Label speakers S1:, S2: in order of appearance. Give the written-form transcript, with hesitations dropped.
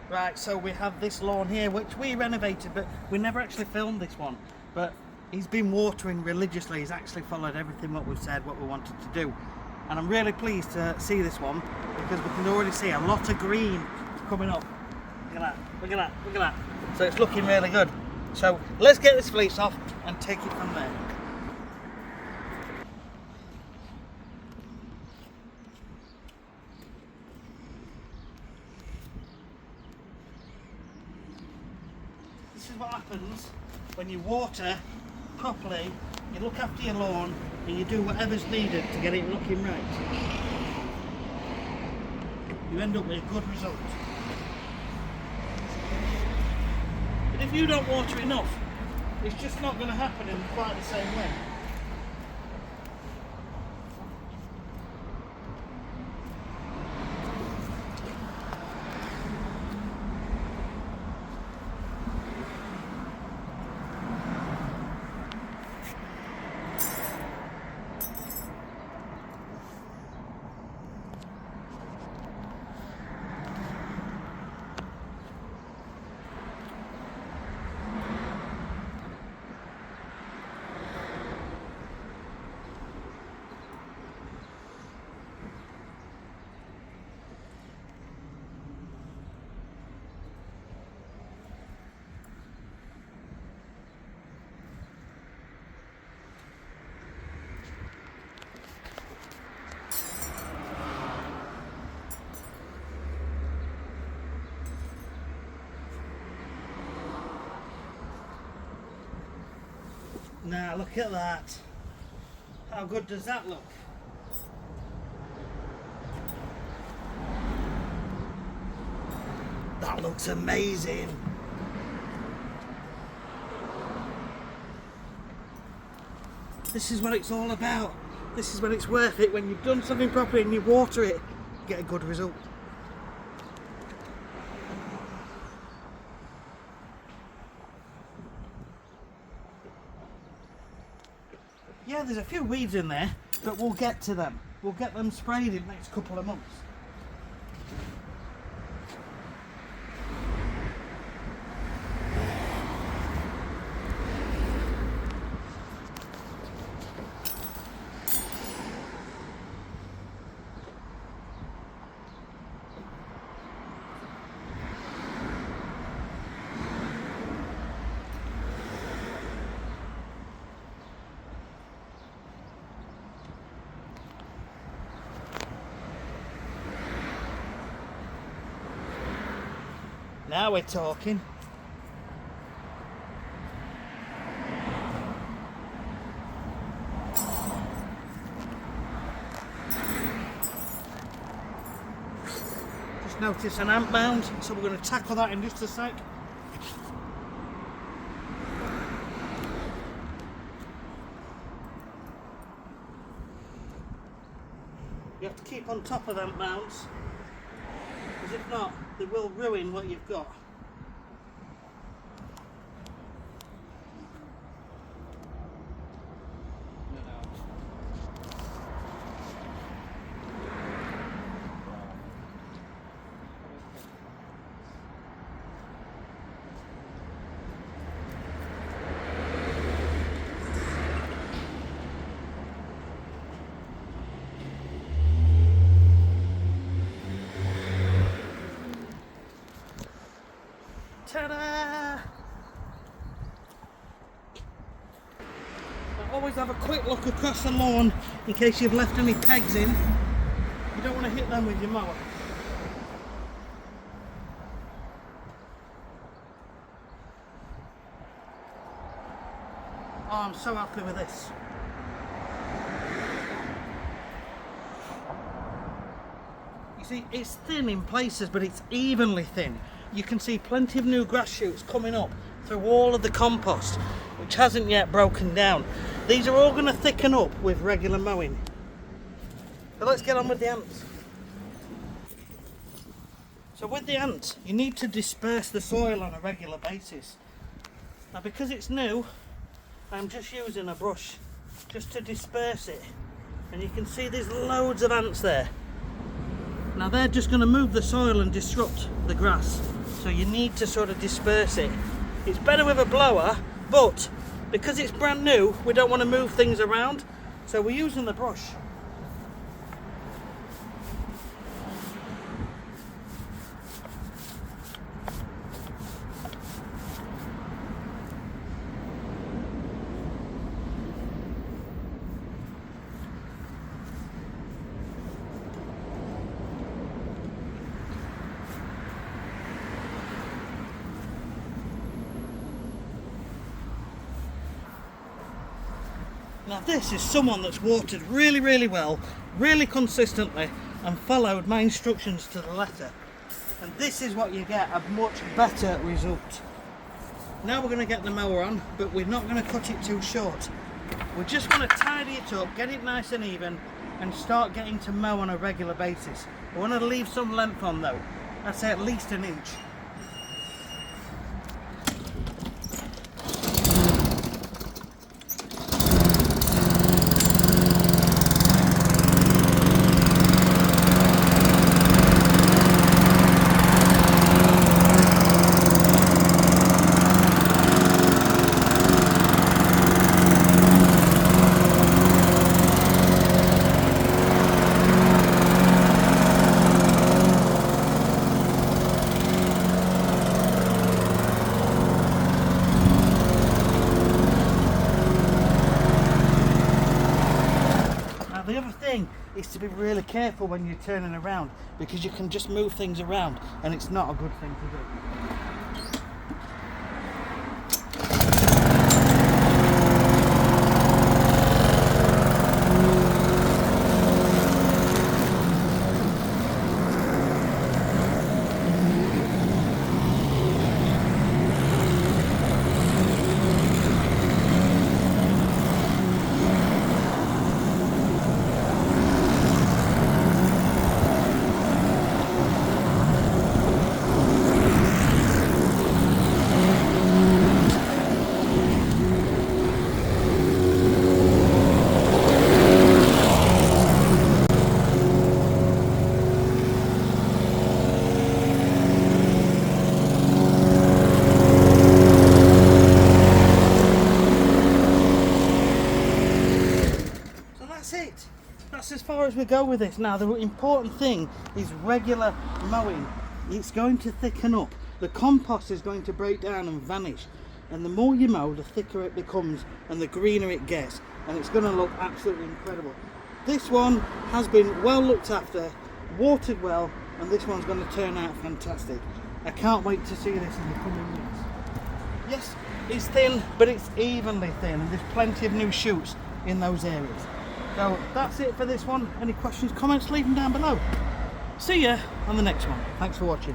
S1: Right, so we have this lawn here, which we renovated, but we never actually filmed this one. But he's been watering religiously. He's actually followed everything what we've said, what we wanted to do. And I'm really pleased to see this one because we can already see a lot of green coming up. Look at that, look at that, look at that. So it's looking really good. So let's get this fleece off and take it from there. This is what happens when you water properly, you look after your lawn and you do whatever's needed to get it looking right. You end up with a good result. But if you don't water enough, it's just not going to happen in quite the same way. Now look at that. How good does that look? That looks amazing. This is what it's all about. This is when it's worth it. When you've done something properly and you water it, you get a good result. Yeah, there's a few weeds in there, but we'll get to them. We'll get them sprayed in the next couple of months. Now we're talking. Just noticed an ant mound, so we're going to tackle that in just a sec. You have to keep on top of ant mounds, because if not, they will ruin what you've got. Ta-da! Always have a quick look across the lawn in case you've left any pegs in. You don't want to hit them with your mower. Oh, I'm so happy with this. You see, it's thin in places, but it's evenly thin. You can see plenty of new grass shoots coming up through all of the compost, which hasn't yet broken down. These are all going to thicken up with regular mowing. So let's get on with the ants. So with the ants, you need to disperse the soil on a regular basis. Now because it's new, I'm just using a brush just to disperse it. And you can see there's loads of ants there. Now they're just going to move the soil and disrupt the grass. so you need to sort of disperse it. It's better with a blower, but because it's brand new, we don't want to move things around, so we're using the brush. Now this is someone that's watered really, really well, really consistently, and followed my instructions to the letter. And this is what you get, a much better result. Now we're going to get the mower on, but we're not going to cut it too short. We're just going to tidy it up, get it nice and even, and start getting to mow on a regular basis. I want to leave some length on though, I'd say at least an inch. The other thing is to be really careful when you're turning around, because you can just move things around and it's not a good thing to do. That's as far as we go with this. Now the important thing is regular mowing. It's going to thicken up. The compost is going to break down and vanish, and the more you mow, the thicker it becomes and the greener it gets, and it's going to look absolutely incredible. This one has been well looked after, watered well, and this one's going to turn out fantastic. I can't wait to see this in the coming weeks. Yes, it's thin, but it's evenly thin, and there's plenty of new shoots in those areas. So that's it for this one. Any questions, comments, leave them down below. See ya on the next one. Thanks for watching.